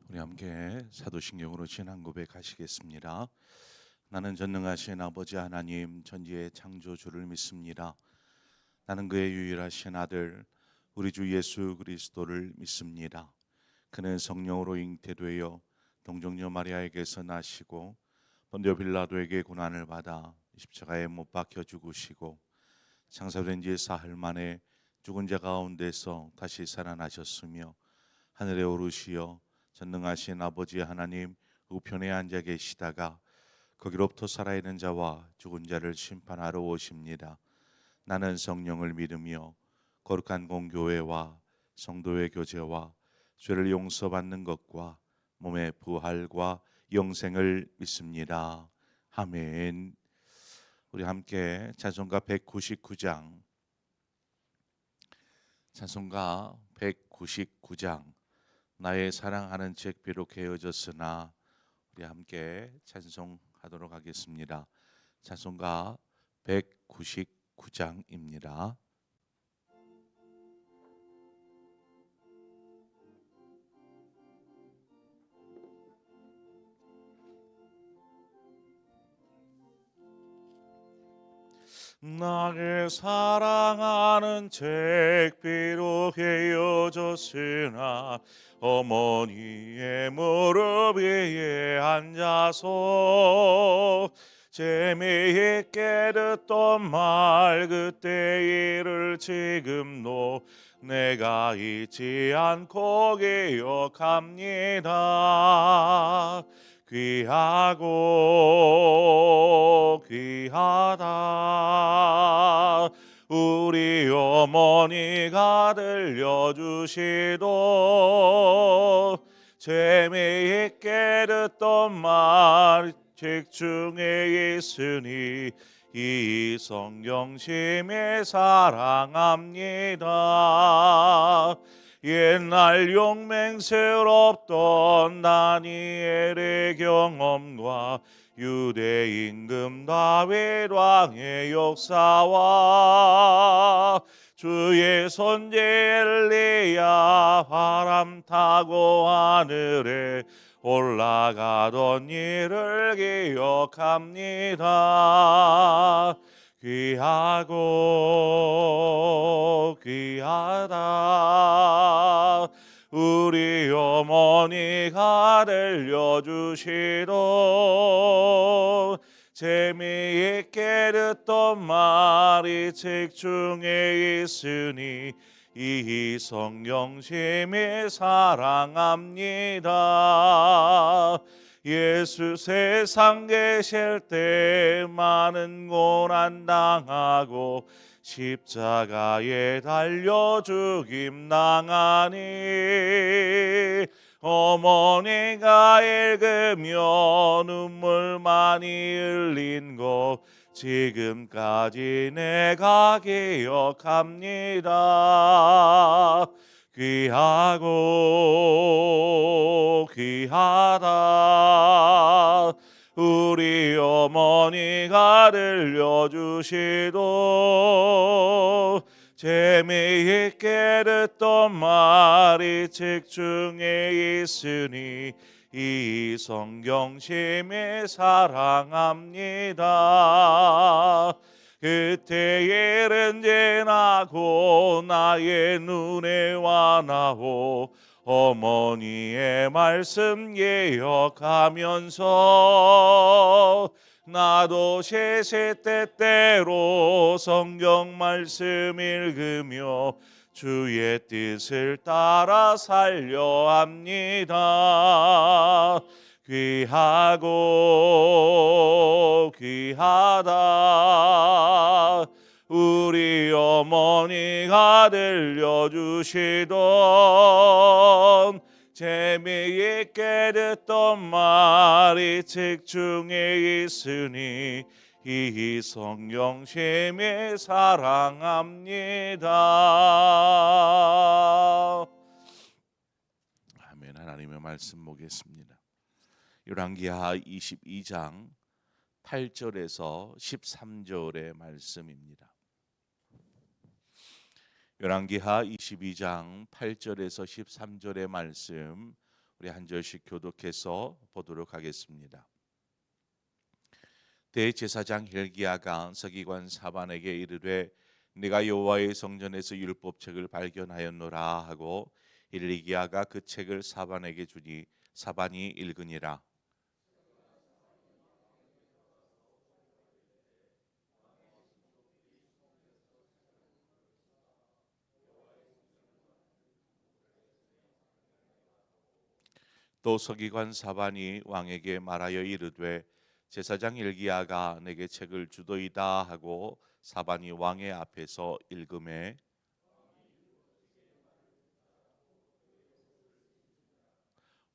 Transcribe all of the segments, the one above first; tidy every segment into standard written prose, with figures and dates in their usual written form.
우리 함께 사도신경으로 지난 고백 하시겠습니다. 나는 전능하신 아버지 하나님 천지의 창조주를 믿습니다. 나는 그의 유일하신 아들 우리 주 예수 그리스도를 믿습니다. 그는 성령으로 잉태되어 동정녀 마리아에게서 나시고 본디오 빌라도에게 고난을 받아 십자가에 못 박혀 죽으시고 장사된 지 사흘 만에 죽은 자 가운데서 다시 살아나셨으며 하늘에 오르시어 전능하신 아버지 하나님 우편에 앉아 계시다가 거기로부터 살아있는 자와 죽은 자를 심판하러 오십니다. 나는 성령을 믿으며 거룩한 공교회와 성도의 교제와 죄를 용서받는 것과 몸의 부활과 영생을 믿습니다. 아멘. 우리 함께 찬송가 199장 찬송가 199장 나의 사랑하는 책 비록 헤어졌으나 우리 함께 찬송하도록 하겠습니다. 찬송가 199장입니다. 나의 사랑하는 책 비록 헤어졌으나 어머니의 무릎 위에 앉아서 재미있게 듣던 말 그때 일을 지금도 내가 잊지 않고 기억합니다. 귀하고 귀하다 우리 어머니가 들려주시던 재미있게 듣던 말 책 중에 있으니 이 성경 심히 사랑합니다. 옛날 용맹스럽던 다니엘의 경험과 유대 임금 다윗 왕의 역사와 주의 선지 엘리야 바람 타고 하늘에 올라가던 일을 기억합니다. 귀하고 귀하다 우리 어머니가 들려주시던 재미있게 듣던 말이 책 중에 있으니 이 성경 심히 사랑합니다. 예수 세상 계실 때 많은 고난 당하고 십자가에 달려 죽임 당하니 어머니가 읽으며 눈물 많이 흘린 것 지금까지 내가 기억합니다. 귀하고 귀하다 우리 어머니가 들려주시던 재미있게 듣던 말이 책 중에 있으니 이 성경 심히 사랑합니다. 그때 일은 지나고 나의 눈에 와나오 어머니의 말씀 기억하면서 나도 시시때때로 성경 말씀 읽으며 주의 뜻을 따라 살려 합니다. 귀하고 귀하다 우리 어머니가 들려주시던 재미있게 듣던 말이 책 중에 있으니 이 성경 심히 사랑합니다. 아멘. 하나님의 말씀 보겠습니다. 열왕기하 22장 8절에서 13절의 말씀입니다. 열왕기하 22장 8절에서 13절의 말씀 우리 한 절씩 교독해서 보도록 하겠습니다. 대제사장 힐기야가 서기관 사반에게 이르되 네가 여호와의 성전에서 율법책을 발견하였노라 하고 힐기야가 그 책을 사반에게 주니 사반이 읽으니라. 또 서기관 사반이 왕에게 말하여 이르되 제사장 힐기야가 내게 책을 주도이다 하고 사반이 왕의 앞에서 읽음에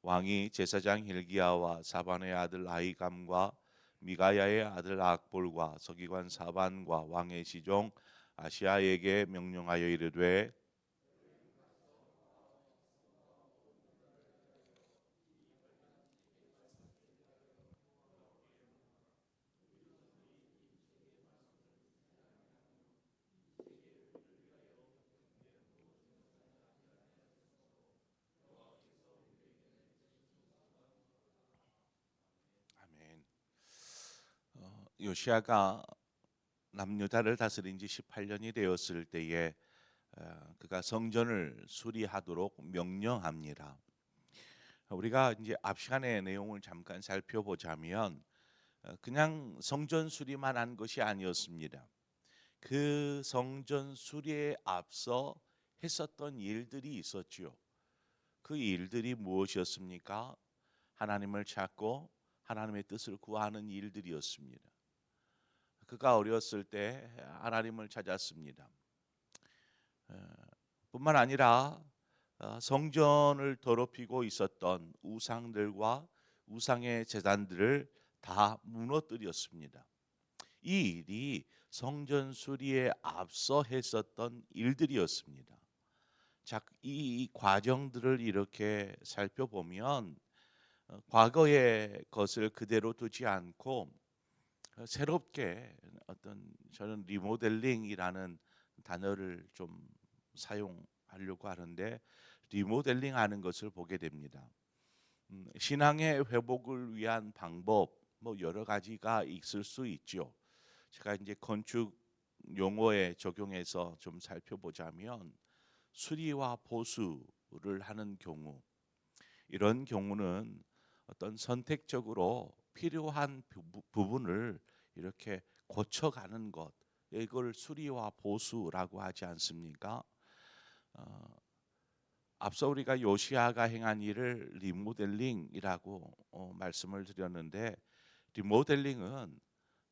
왕이 제사장 힐기야와 사반의 아들 아히감과 미가야의 아들 악볼과 서기관 사반과 왕의 시종 아시아에게 명령하여 이르되 아멘. 요시아가 남유다를 다스린 지 18년이 되었을 때에 그가 성전을 수리하도록 명령합니다. 우리가 이제 앞 시간의 내용을 잠깐 살펴보자면 그냥 성전 수리만 한 것이 아니었습니다. 그 성전 수리에 앞서 했었던 일들이 있었지요. 그 일들이 무엇이었습니까? 하나님을 찾고 하나님의 뜻을 구하는 일들이었습니다. 그가 어렸을 때 하나님을 찾았습니다. 뿐만 아니라 성전을 더럽히고 있었던 우상들과 우상의 제단들을 다 무너뜨렸습니다. 이 일이 성전 수리에 앞서 했었던 일들이었습니다. 자, 이 과정들을 이렇게 살펴보면 과거의 것을 그대로 두지 않고 새롭게 어떤 저는 리모델링이라는 단어를 좀 사용하려고 하는데 리모델링하는 것을 보게 됩니다. 신앙의 회복을 위한 방법 뭐 여러 가지가 있을 수 있죠. 제가 이제 건축 용어에 적용해서 좀 살펴보자면 수리와 보수를 하는 경우 이런 경우는 어떤 선택적으로 필요한 부분을 이렇게 고쳐가는 것 이걸 수리와 보수라고 하지 않습니까? 어, 앞서 우리가 요시아가 행한 일을 리모델링이라고 말씀을 드렸는데 리모델링은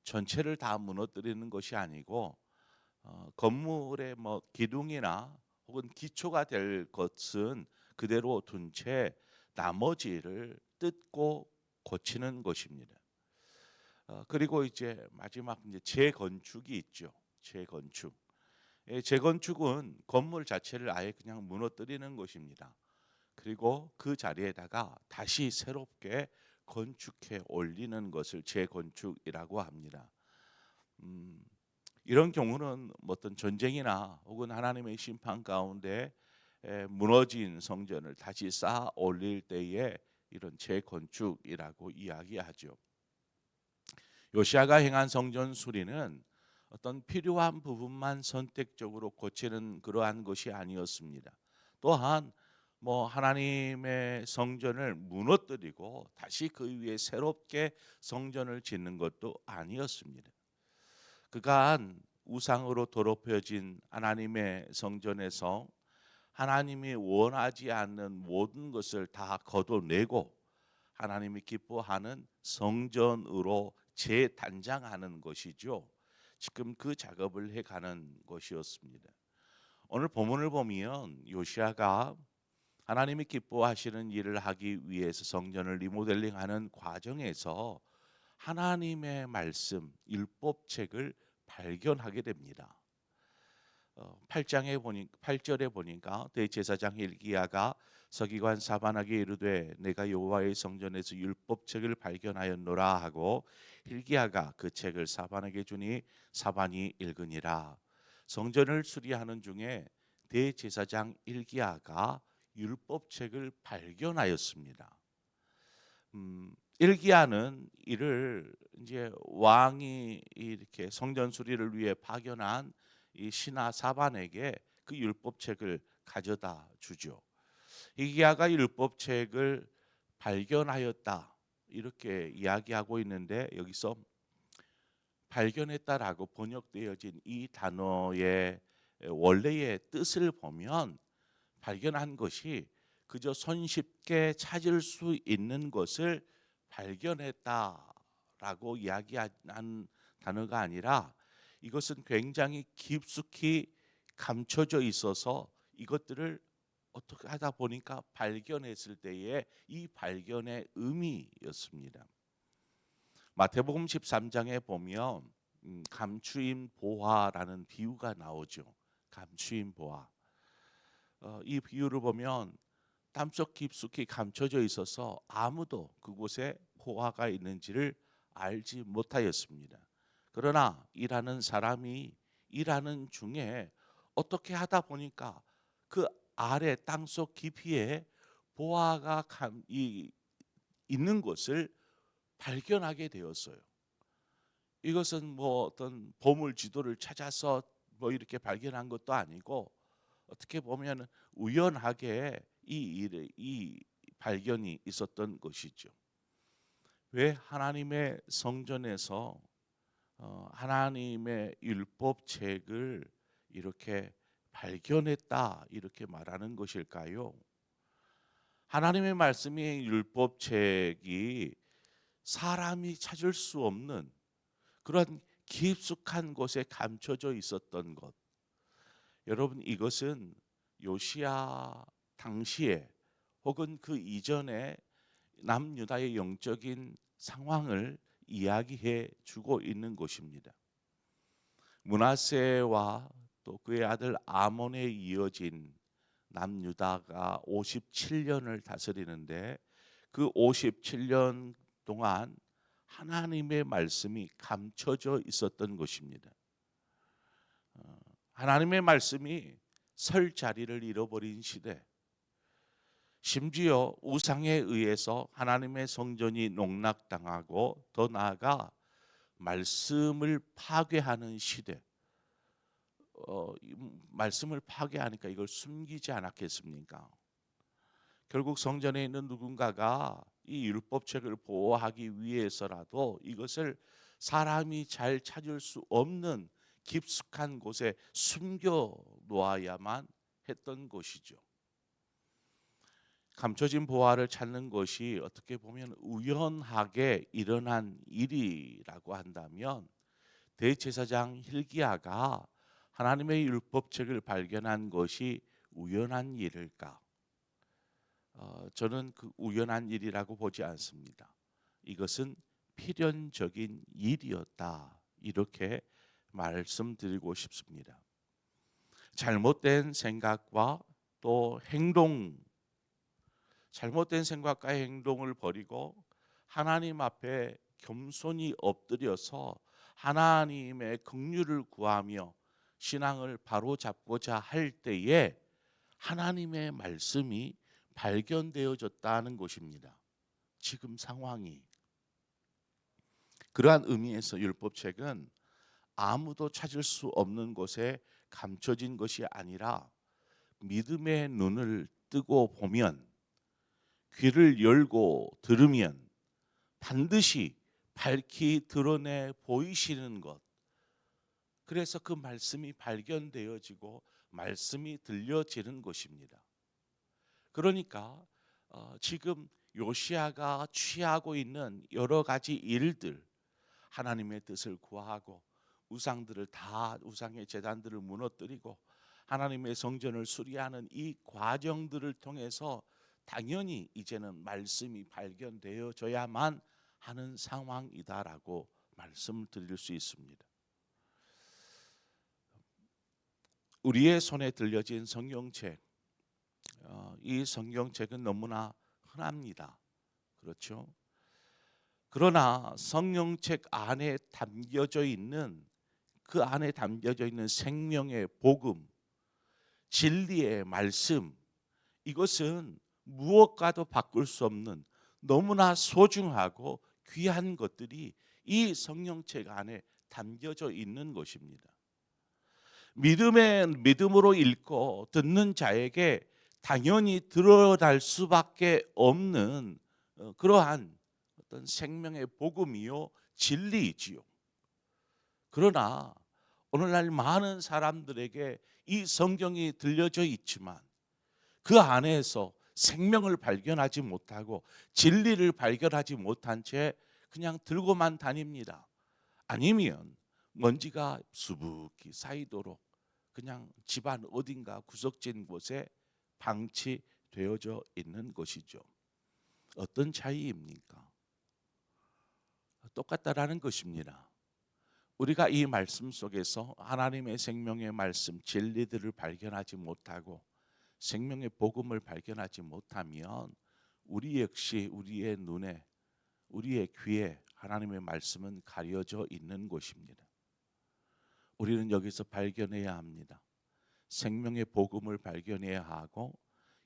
전체를 다 무너뜨리는 것이 아니고 건물의 뭐 기둥이나 혹은 기초가 될 것은 그대로 둔 채 나머지를 뜯고 고치는 것입니다. 그리고 이제 마지막 이제 재건축이 있죠. 재건축. 재건축은 건물 자체를 아예 그냥 무너뜨리는 것입니다. 그리고 그 자리에다가 다시 새롭게 건축해 올리는 것을 재건축이라고 합니다. 음, 이런 경우는 뭐 어떤 전쟁이나 혹은 하나님의 심판 가운데 무너진 성전을 다시 쌓아 올릴 때에 이런 재건축이라고 이야기하죠. 요시아가 행한 성전 수리는 어떤 필요한 부분만 선택적으로 고치는 그러한 것이 아니었습니다. 또한 뭐 하나님의 성전을 무너뜨리고 다시 그 위에 새롭게 성전을 짓는 것도 아니었습니다. 그간 우상으로 더럽혀진 하나님의 성전에서 하나님이 원하지 않는 모든 것을 다 걷어내고 하나님이 기뻐하는 성전으로 재단장하는 것이죠. 지금 그 작업을 해가는 것이었습니다. 오늘 본문을 보면 요시아가 하나님이 기뻐하시는 일을 하기 위해서 성전을 리모델링하는 과정에서 하나님의 말씀, 율법책을 발견하게 됩니다. 8절에 보니까 대제사장 hil기야가 서기관 사반에게 이르되 내가 여호와의 성전에서 율법책을 발견하였노라 하고 hil기야가 그 책을 사반에게 주니 사반이 읽으니라. 성전을 수리하는 중에 대제사장 hil기야가 율법책을 발견하였습니다. 일기야는 이를 이제 왕이 이렇게 성전 수리를 위해 파견한 이 신하 사반에게 그 율법책을 가져다 주죠. 일기야가 율법책을 발견하였다 이렇게 이야기하고 있는데, 여기서 발견했다라고 번역되어진 이 단어의 원래의 뜻을 보면 발견한 것이 그저 손쉽게 찾을 수 있는 것을 발견했다라고 이야기한 단어가 아니라, 이것은 굉장히 깊숙이 감춰져 있어서 이것들을 어떻게 하다 보니까 발견했을 때의 이 발견의 의미였습니다. 마태복음 13장에 보면 감추인 보화라는 비유가 나오죠. 감추인 보화. 이 비유를 보면 땅속 깊숙이 감춰져 있어서 아무도 그곳에 보화가 있는지를 알지 못하였습니다. 그러나 일하는 사람이 일하는 중에 어떻게 하다 보니까 그 아래 땅속 깊이에 보화가 있는 것을 발견하게 되었어요. 이것은 뭐 어떤 보물 지도를 찾아서 뭐 이렇게 발견한 것도 아니고, 어떻게 보면 우연하게 이 발견이 있었던 것이죠. 왜 하나님의 성전에서 하나님의 율법책을 이렇게 발견했다 이렇게 말하는 것일까요? 하나님의 말씀이 율법책이 사람이 찾을 수 없는 그런 깊숙한 곳에 감춰져 있었던 것. 여러분, 이것은 요시야 당시에 혹은 그 이전에 남유다의 영적인 상황을 이야기해 주고 있는 것입니다. 므낫세와 또 그의 아들 아몬에 이어진 남유다가 57년을 다스리는데, 그 57년 동안 하나님의 말씀이 감춰져 있었던 것입니다. 하나님의 말씀이 설 자리를 잃어버린 시대, 심지어 우상에 의해서 하나님의 성전이 농락당하고 더 나아가 말씀을 파괴하는 시대. 말씀을 파괴하니까 이걸 숨기지 않았겠습니까? 결국 성전에 있는 누군가가 이 율법책을 보호하기 위해서라도 이것을 사람이 잘 찾을 수 없는 깊숙한 곳에 숨겨 놓아야만 했던 것이죠. 감춰진 보화를 찾는 것이 어떻게 보면 우연하게 일어난 일이라고 한다면, 대제사장 hil기야가 하나님의 율법책을 발견한 것이 우연한 일일까? 저는 그 우연한 일이라고 보지 않습니다. 이것은 필연적인 일이었다 이렇게 말씀드리고 싶습니다. 잘못된 생각과 또 잘못된 생각과 행동을 버리고 하나님 앞에 겸손히 엎드려서 하나님의 긍휼을 구하며 신앙을 바로잡고자 할 때에 하나님의 말씀이 발견되어졌다는 것입니다. 지금 상황이. 그러한 의미에서 율법책은 아무도 찾을 수 없는 곳에 감춰진 것이 아니라, 믿음의 눈을 뜨고 보면, 귀를 열고 들으면 반드시 밝히 드러내 보이시는 것. 그래서 그 말씀이 발견되어지고 말씀이 들려지는 것입니다. 그러니까 지금 요시야가 취하고 있는 여러 가지 일들, 하나님의 뜻을 구하고 우상의 제단들을 무너뜨리고 하나님의 성전을 수리하는 이 과정들을 통해서 당연히 이제는 말씀이 발견되어져야만 하는 상황이다라고 말씀드릴 수 있습니다. 우리의 손에 들려진 성경책, 이 성경책은 너무나 흔합니다. 그렇죠? 그러나 성경책 안에 담겨져 있는 생명의 복음, 진리의 말씀, 이것은 무엇과도 바꿀 수 없는 너무나 소중하고 귀한 것들이 이 성경책 안에 담겨져 있는 것입니다. 믿음으로 읽고 듣는 자에게 당연히 드러날 수밖에 없는 그러한 어떤 생명의 복음이요 진리이지요. 그러나 오늘날 많은 사람들에게 이 성경이 들려져 있지만 그 안에서 생명을 발견하지 못하고 진리를 발견하지 못한 채 그냥 들고만 다닙니다. 아니면 먼지가 수북히 쌓이도록 그냥 집안 어딘가 구석진 곳에 방치되어져 있는 것이죠. 어떤 차이입니까? 똑같다라는 것입니다. 우리가 이 말씀 속에서 하나님의 생명의 말씀, 진리들을 발견하지 못하고 생명의 복음을 발견하지 못하면 우리 역시 우리의 눈에, 우리의 귀에 하나님의 말씀은 가려져 있는 것입니다. 우리는 여기서 발견해야 합니다. 생명의 복음을 발견해야 하고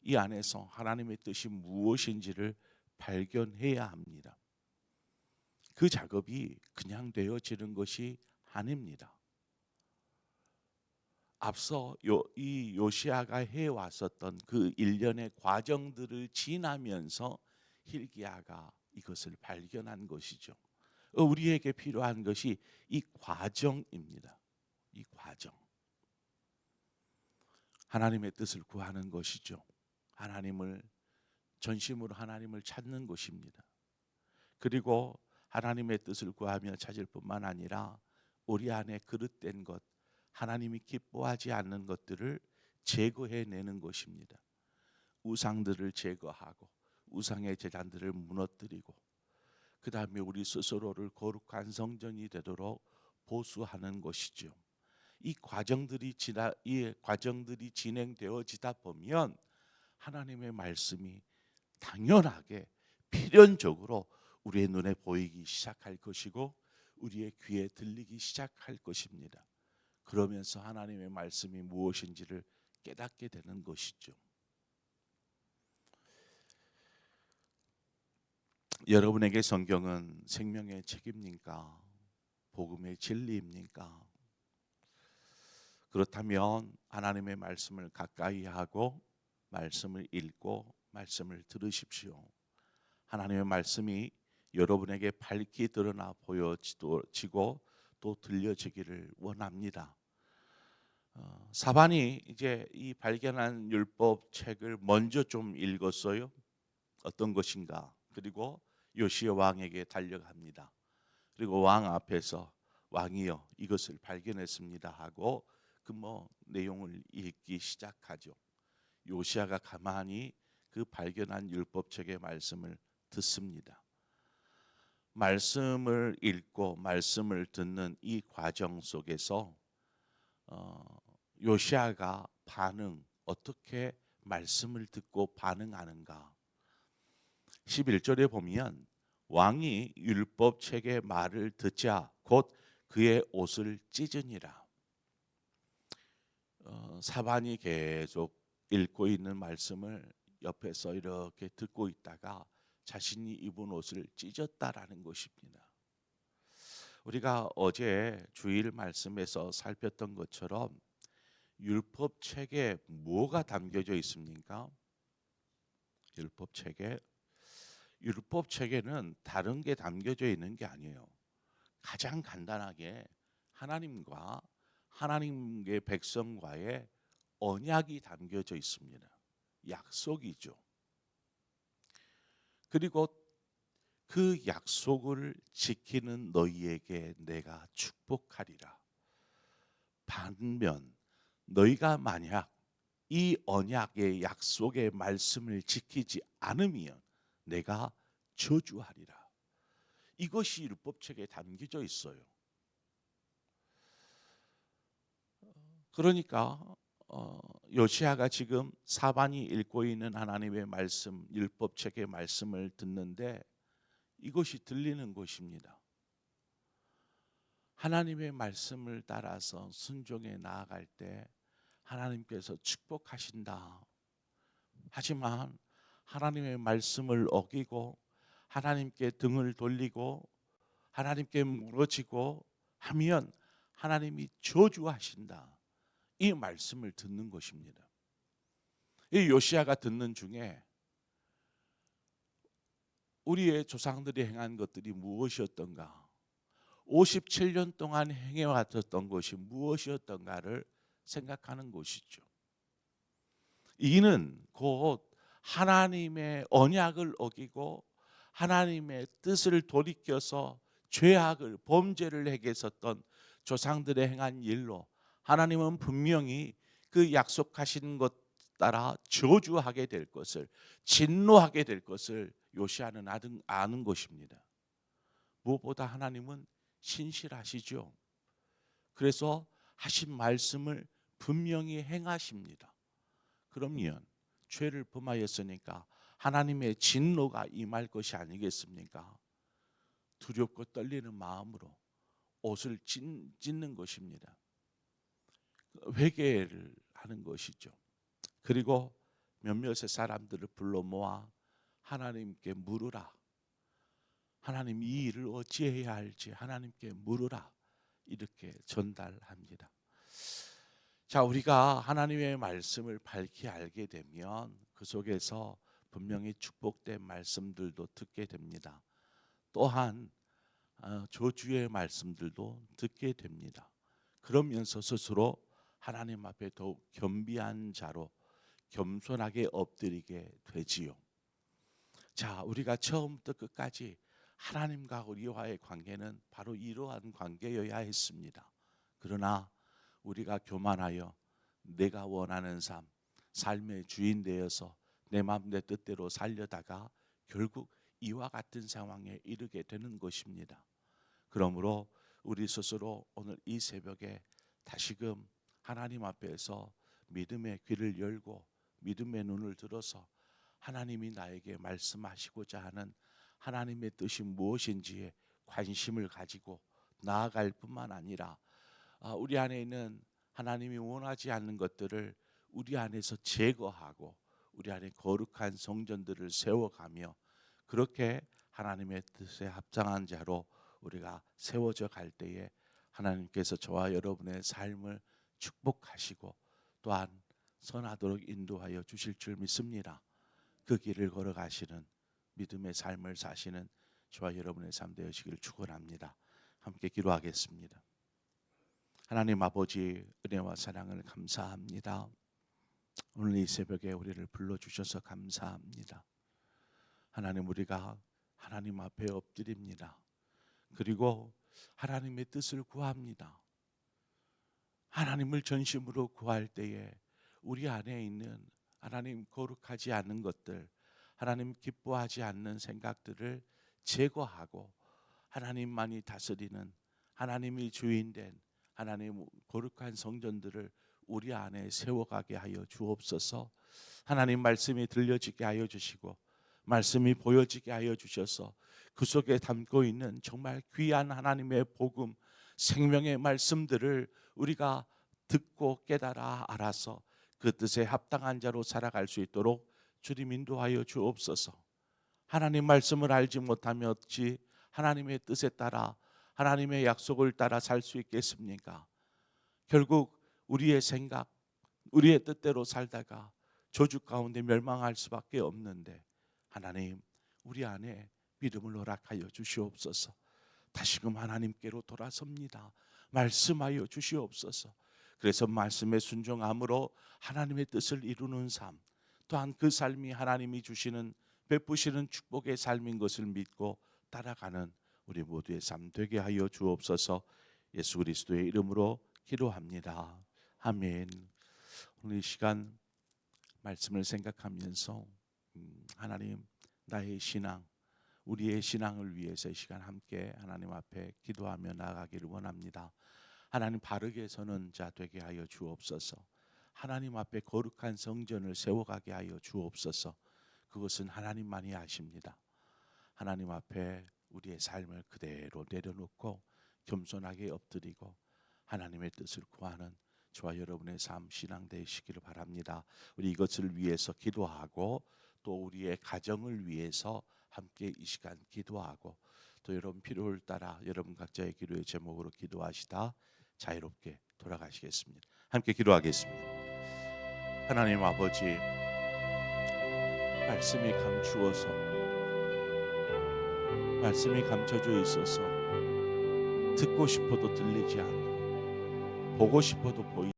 이 안에서 하나님의 뜻이 무엇인지를 발견해야 합니다. 그 작업이 그냥 되어지는 것이 아닙니다. 앞서 이 요시아가 해왔었던 그 일련의 과정들을 지나면서 hilki야가 이것을 발견한 것이죠. 우리에게 필요한 것이 이 과정입니다. 이 과정. 하나님의 뜻을 구하는 것이죠. 하나님을 전심으로 하나님을 찾는 것입니다. 그리고 하나님의 뜻을 구하며 찾을 뿐만 아니라 우리 안에 그릇된 것, 하나님이 기뻐하지 않는 것들을 제거해내는 것입니다. 우상들을 제거하고 우상의 제단들을 무너뜨리고 그 다음에 우리 스스로를 거룩한 성전이 되도록 보수하는 것이죠. 이 과정들이 진행되어지다 보면 하나님의 말씀이 당연하게 필연적으로 우리의 눈에 보이기 시작할 것이고 우리의 귀에 들리기 시작할 것입니다. 그러면서 하나님의 말씀이 무엇인지를 깨닫게 되는 것이죠. 여러분에게 성경은 생명의 책입니까? 복음의 진리입니까? 그렇다면 하나님의 말씀을 가까이 하고 말씀을 읽고 말씀을 들으십시오. 하나님의 말씀이 여러분에게 밝히 드러나 보여지고 또 들려지기를 원합니다. 사반이 이제 이 발견한 율법 책을 먼저 좀 읽었어요. 어떤 것인가? 그리고 요시야 왕에게 달려갑니다. 그리고 왕 앞에서 왕이여 이것을 발견했습니다 하고 그 내용을 읽기 시작하죠. 요시야가 가만히 그 발견한 율법책의 말씀을 듣습니다. 말씀을 읽고 말씀을 듣는 이 과정 속에서 요시야가 어떻게 말씀을 듣고 반응하는가? 11절에 보면 왕이 율법책의 말을 듣자 곧 그의 옷을 찢으니라. 사반이 계속 읽고 있는 말씀을 옆에서 이렇게 듣고 있다가 자신이 입은 옷을 찢었다라는 것입니다. 우리가 어제 주일 말씀에서 살폈던 것처럼 율법책에 뭐가 담겨져 있습니까? 율법책에는 다른 게 담겨져 있는 게 아니에요. 가장 간단하게 하나님과 하나님의 백성과의 언약이 담겨져 있습니다. 약속이죠. 그리고 그 약속을 지키는 너희에게 내가 축복하리라. 반면 너희가 만약 이 언약의 약속의 말씀을 지키지 않으면 내가 저주하리라. 이것이 율법책에 담겨져 있어요. 그러니까 요시야가 지금 사반이 읽고 있는 하나님의 말씀, 율법책의 말씀을 듣는데 이것이 들리는 것입니다. 하나님의 말씀을 따라서 순종해 나아갈 때 하나님께서 축복하신다. 하지만 하나님의 말씀을 어기고 하나님께 등을 돌리고 하나님께 무너지고 하면 하나님이 저주하신다. 이 말씀을 듣는 것입니다. 이 요시야가 듣는 중에 우리의 조상들이 행한 것들이 무엇이었던가, 57년 동안 행해왔던 것이 무엇이었던가를 생각하는 것이죠. 이는 곧 하나님의 언약을 어기고 하나님의 뜻을 돌이켜서 죄악을 범죄를 행했었던 조상들의 행한 일로 하나님은 분명히 그 약속하신 것 따라 저주하게 될 것을, 진노하게 될 것을 요시야는 아는 것입니다. 무엇보다 하나님은 신실하시죠. 그래서 하신 말씀을 분명히 행하십니다. 그러면 죄를 범하였으니까 하나님의 진노가 임할 것이 아니겠습니까? 두렵고 떨리는 마음으로 옷을 찢는 것입니다. 회개를 하는 것이죠. 그리고 몇몇의 사람들을 불러 모아 하나님께 물으라. 하나님, 이 일을 어찌해야 할지 하나님께 물으라. 이렇게 전달합니다. 자, 우리가 하나님의 말씀을 밝히 알게 되면 그 속에서 분명히 축복된 말씀들도 듣게 됩니다. 또한 저주의 말씀들도 듣게 됩니다. 그러면서 스스로 하나님 앞에 더욱 겸비한 자로 겸손하게 엎드리게 되지요. 자, 우리가 처음부터 끝까지 하나님과 우리와의 관계는 바로 이러한 관계여야 했습니다. 그러나 우리가 교만하여 내가 원하는 삶의 주인 되어서 내 마음 내 뜻대로 살려다가 결국 이와 같은 상황에 이르게 되는 것입니다. 그러므로 우리 스스로 오늘 이 새벽에 다시금 하나님 앞에서 믿음의 귀를 열고 믿음의 눈을 들어서 하나님이 나에게 말씀하시고자 하는 하나님의 뜻이 무엇인지에 관심을 가지고 나아갈 뿐만 아니라 우리 안에 있는 하나님이 원하지 않는 것들을 우리 안에서 제거하고 우리 안에 거룩한 성전들을 세워가며 그렇게 하나님의 뜻에 합당한 자로 우리가 세워져 갈 때에 하나님께서 저와 여러분의 삶을 축복하시고 또한 선하도록 인도하여 주실 줄 믿습니다. 그 길을 걸어가시는 믿음의 삶을 사시는 저와 여러분의 삶 되시기를 축원합니다. 함께 기도하겠습니다. 하나님 아버지, 은혜와 사랑을 감사합니다. 오늘 이 새벽에 우리를 불러주셔서 감사합니다. 하나님, 우리가 하나님 앞에 엎드립니다. 그리고 하나님의 뜻을 구합니다. 하나님을 전심으로 구할 때에 우리 안에 있는 하나님 거룩하지 않은 것들, 하나님 기뻐하지 않는 생각들을 제거하고 하나님만이 다스리는, 하나님이 주인된 하나님 거룩한 성전들을 우리 안에 세워가게 하여 주옵소서. 하나님 말씀이 들려지게 하여 주시고 말씀이 보여지게 하여 주셔서 그 속에 담고 있는 정말 귀한 하나님의 복음, 생명의 말씀들을 우리가 듣고 깨달아 알아서 그 뜻에 합당한 자로 살아갈 수 있도록 주님 인도하여 주옵소서. 하나님 말씀을 알지 못하면 어찌 하나님의 뜻에 따라 하나님의 약속을 따라 살 수 있겠습니까? 결국 우리의 생각, 우리의 뜻대로 살다가 저주 가운데 멸망할 수밖에 없는데 하나님, 우리 안에 믿음을 허락하여 주시옵소서. 다시금 하나님께로 돌아섭니다. 말씀하여 주시옵소서. 그래서 말씀에 순종함으로 하나님의 뜻을 이루는 삶, 또한 그 삶이 하나님이 주시는 베푸시는 축복의 삶인 것을 믿고 따라가는 우리 모두의 삶 되게 하여 주옵소서. 예수 그리스도의 이름으로 기도합니다. 아멘. 오늘 이 시간 말씀을 생각하면서 하나님, 나의 신앙, 우리의 신앙을 위해서 이 시간 함께 하나님 앞에 기도하며 나아가기를 원합니다. 하나님, 바르게 서는 자 되게 하여 주옵소서. 하나님 앞에 거룩한 성전을 세워가게 하여 주옵소서. 그것은 하나님만이 아십니다. 하나님 앞에 우리의 삶을 그대로 내려놓고 겸손하게 엎드리고 하나님의 뜻을 구하는 저와 여러분의 삶 신앙 되시기를 바랍니다. 우리 이것을 위해서 기도하고 또 우리의 가정을 위해서 함께 이 시간 기도하고 또 여러분 필요를 따라 여러분 각자의 기도의 제목으로 기도하시다 자유롭게 돌아가시겠습니다. 함께 기도하겠습니다. 하나님 아버지, 말씀이 감추어서 말씀이 감춰져 있어서 듣고 싶어도 들리지 않고 보고 싶어도 보이지